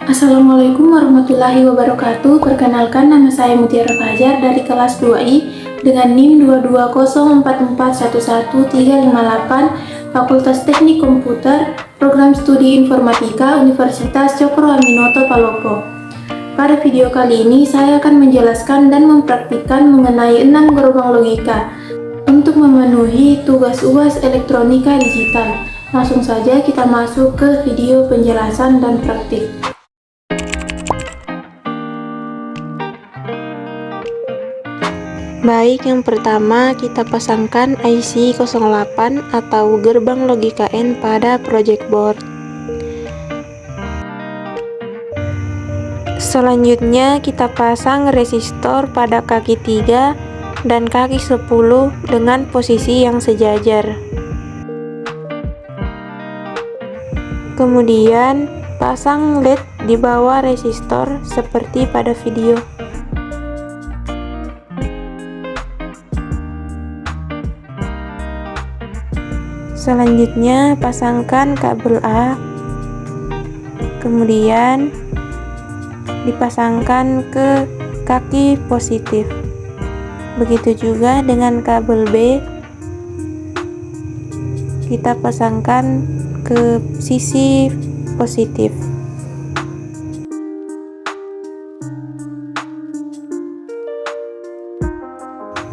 Assalamualaikum warahmatullahi wabarakatuh. Perkenalkan, nama saya Mutiara Fajar dari kelas 2I dengan NIM 22044111358 Fakultas Teknik Komputer, Program Studi Informatika, Universitas Cokro Aminoto Palopo. Pada video kali ini saya akan menjelaskan dan mempraktikkan mengenai 6 gerbang logika untuk memenuhi tugas UAS Elektronika Digital. Langsung saja kita masuk ke video penjelasan dan praktik. Baik, yang pertama kita pasangkan IC 08 atau gerbang logika N pada project board. Selanjutnya kita pasang resistor pada kaki 3 dan kaki 10 dengan posisi yang sejajar. Kemudian pasang LED di bawah resistor seperti pada video. Selanjutnya pasangkan kabel A, kemudian dipasangkan ke kaki positif. Begitu juga dengan kabel B, kita pasangkan ke sisi positif.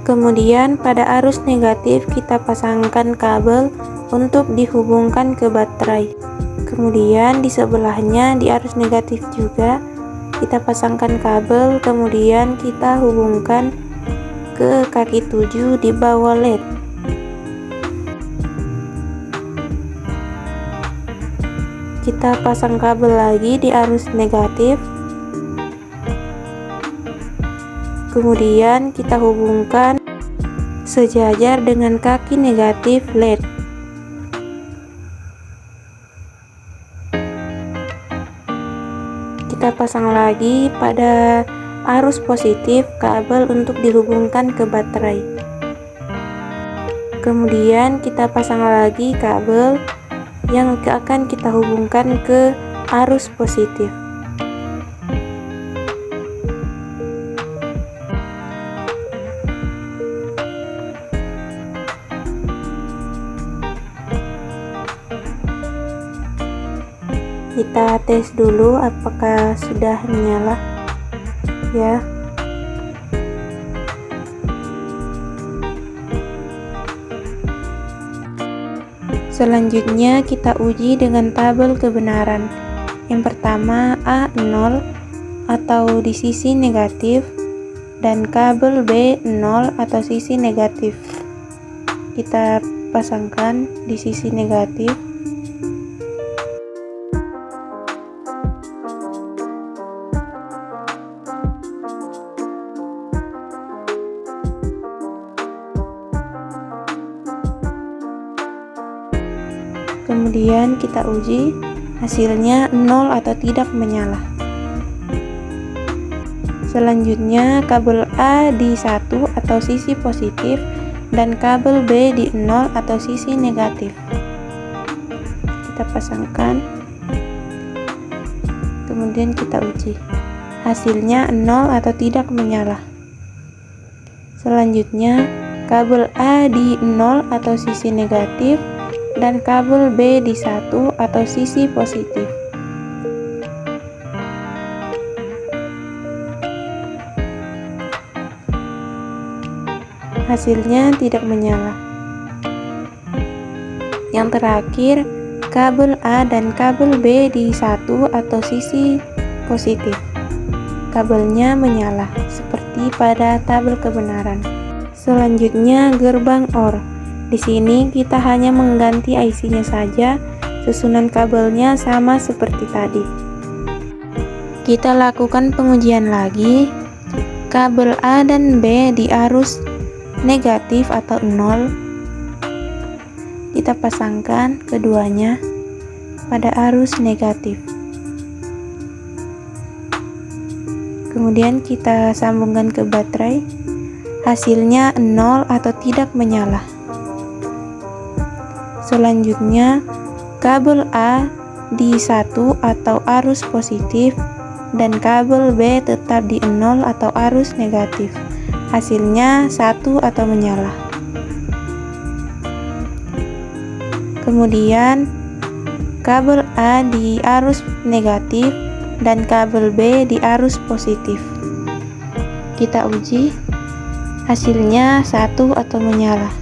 Kemudian pada arus negatif kita pasangkan kabel untuk dihubungkan ke baterai. Kemudian di sebelahnya di arus negatif juga kita pasangkan kabel, kemudian kita hubungkan ke kaki 7 di bawah LED. Kita pasang kabel lagi di arus negatif. Kemudian kita hubungkan sejajar dengan kaki negatif LED. Kita pasang lagi pada arus positif kabel untuk dihubungkan ke baterai. Kemudian kita pasang lagi kabel yang akan kita hubungkan ke arus positif. Kita tes dulu apakah sudah menyala ya. Selanjutnya kita uji dengan tabel kebenaran. Yang pertama A0 atau di sisi negatif dan kabel B0 atau sisi negatif. Kita pasangkan di sisi negatif. Kemudian kita uji hasilnya 0 atau tidak menyala. Selanjutnya kabel A di 1 atau sisi positif dan kabel B di 0 atau sisi negatif. Kita pasangkan, kemudian kita uji hasilnya 0 atau tidak menyala. Selanjutnya kabel A di 0 atau sisi negatif dan kabel B di 1 atau sisi positif. Hasilnya tidak menyala. Yang terakhir, kabel A dan kabel B di 1 atau sisi positif. Kabelnya menyala seperti pada tabel kebenaran. Selanjutnya gerbang OR. Di sini kita hanya mengganti IC-nya saja, susunan kabelnya sama seperti tadi. Kita lakukan pengujian lagi. Kabel A dan B di arus negatif atau 0. Kita pasangkan keduanya pada arus negatif. Kemudian kita sambungkan ke baterai. Hasilnya 0 atau tidak menyala. Selanjutnya, kabel A di 1 atau arus positif dan kabel B tetap di 0 atau arus negatif. Hasilnya 1 atau menyala. Kemudian, kabel A di arus negatif dan kabel B di arus positif. Kita uji, hasilnya 1 atau menyala.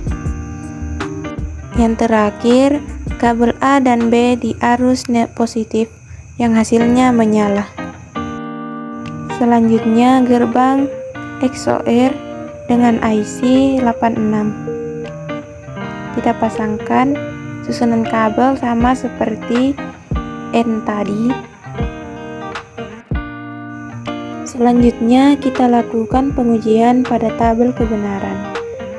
Yang terakhir, kabel A dan B di arus positif yang hasilnya menyala. Selanjutnya, gerbang XOR dengan IC 86. Kita pasangkan susunan kabel sama seperti N tadi. Selanjutnya, kita lakukan pengujian pada tabel kebenaran.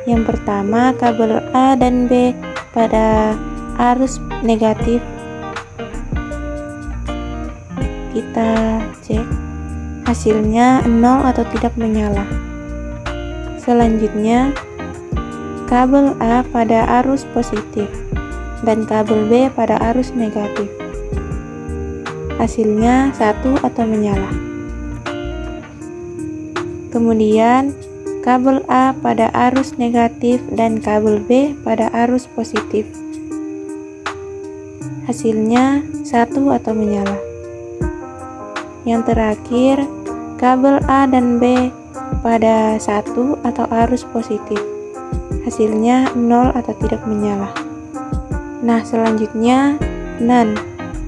Yang pertama, kabel A dan B pada arus negatif. Kita cek, hasilnya 0 atau tidak menyala. Selanjutnya, kabel A pada arus positif dan kabel B pada arus negatif. Hasilnya 1 atau menyala. Kemudian, kabel A pada arus negatif dan kabel B pada arus positif. Hasilnya 1 atau menyala. Yang terakhir, kabel A dan B pada 1 atau arus positif. Hasilnya 0 atau tidak menyala. Nah, selanjutnya NAND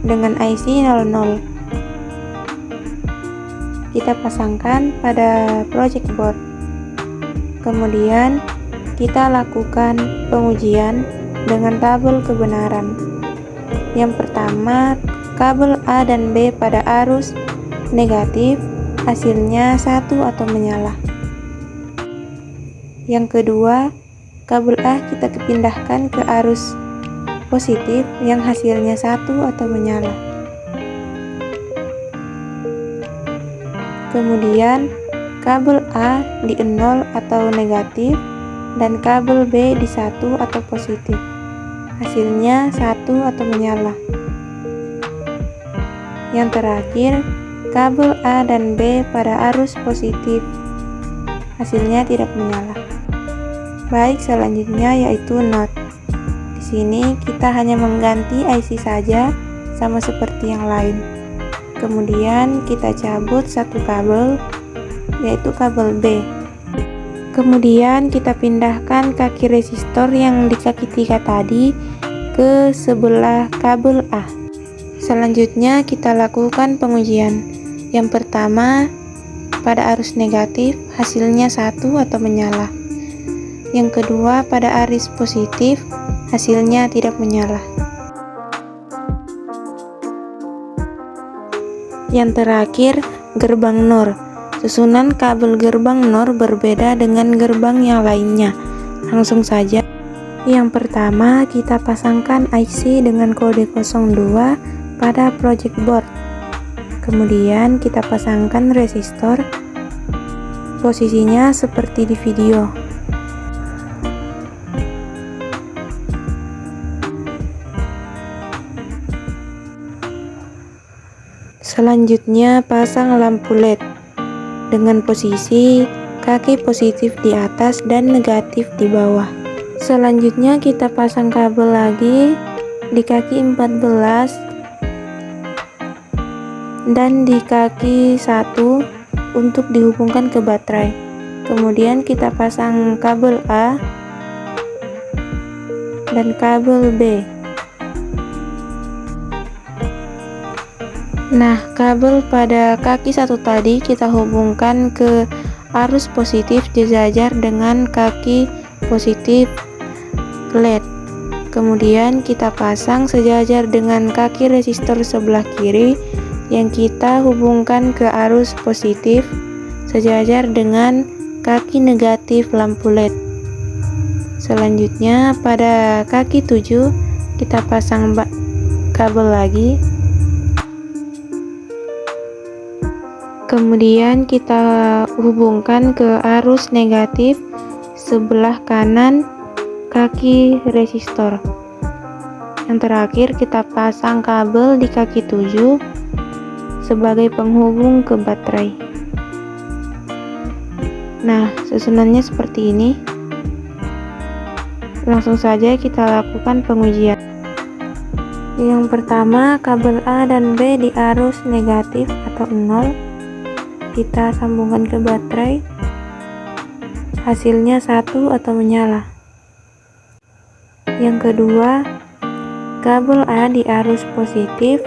dengan IC 00. Kita pasangkan pada project board. Kemudian kita lakukan pengujian dengan tabel kebenaran. Yang pertama, kabel A dan B pada arus negatif, hasilnya 1 atau menyala. Yang kedua, kabel A kita pindahkan ke arus positif yang hasilnya 1 atau menyala. Kemudian, kabel A di 0 atau negatif dan kabel B di 1 atau positif. Hasilnya 1 atau menyala. Yang terakhir, kabel A dan B pada arus positif. Hasilnya tidak menyala. Baik, selanjutnya yaitu NOT. Di sini kita hanya mengganti IC saja sama seperti yang lain. Kemudian kita cabut satu kabel, yaitu kabel B. Kemudian kita pindahkan kaki resistor yang di kaki 3 tadi ke sebelah kabel A. Selanjutnya kita lakukan pengujian. Yang pertama, pada arus negatif hasilnya 1 atau menyala. Yang kedua, pada arus positif hasilnya tidak menyala. Yang terakhir, gerbang NOR. Susunan kabel gerbang NOR berbeda dengan gerbang yang lainnya. Langsung saja. Yang pertama, kita pasangkan IC dengan kode 02 pada project board. Kemudian kita pasangkan resistor. Posisinya seperti di video. Selanjutnya, pasang lampu LED dengan posisi kaki positif di atas dan negatif di bawah. Selanjutnya kita pasang kabel lagi di kaki 14 dan di kaki 1 untuk dihubungkan ke baterai. Kemudian kita pasang kabel A dan kabel B. Nah, kabel pada kaki 1 tadi kita hubungkan ke arus positif sejajar dengan kaki positif LED. Kemudian kita pasang sejajar dengan kaki resistor sebelah kiri yang kita hubungkan ke arus positif sejajar dengan kaki negatif lampu LED. Selanjutnya pada kaki 7 kita pasang kabel lagi. Kemudian kita hubungkan ke arus negatif sebelah kanan kaki resistor. Yang terakhir, kita pasang kabel di kaki 7 sebagai penghubung ke baterai. Nah, susunannya seperti ini. Langsung saja kita lakukan pengujian. Yang pertama, kabel A dan B di arus negatif atau 0. Kita sambungkan ke baterai. Hasilnya 1 atau menyala. Yang kedua, kabel A di arus positif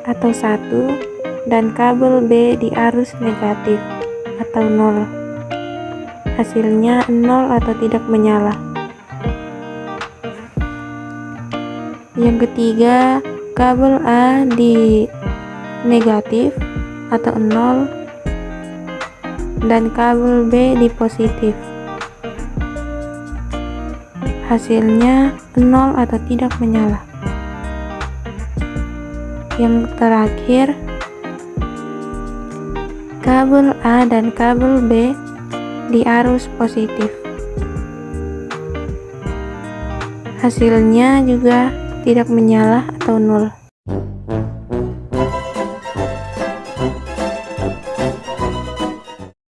atau 1 dan kabel B di arus negatif atau 0. Hasilnya 0 atau tidak menyala. Yang ketiga, kabel A di negatif atau 0 dan kabel B di positif. Hasilnya 0 atau tidak menyala. Yang terakhir, kabel A dan kabel B di arus positif. Hasilnya juga tidak menyala atau 0.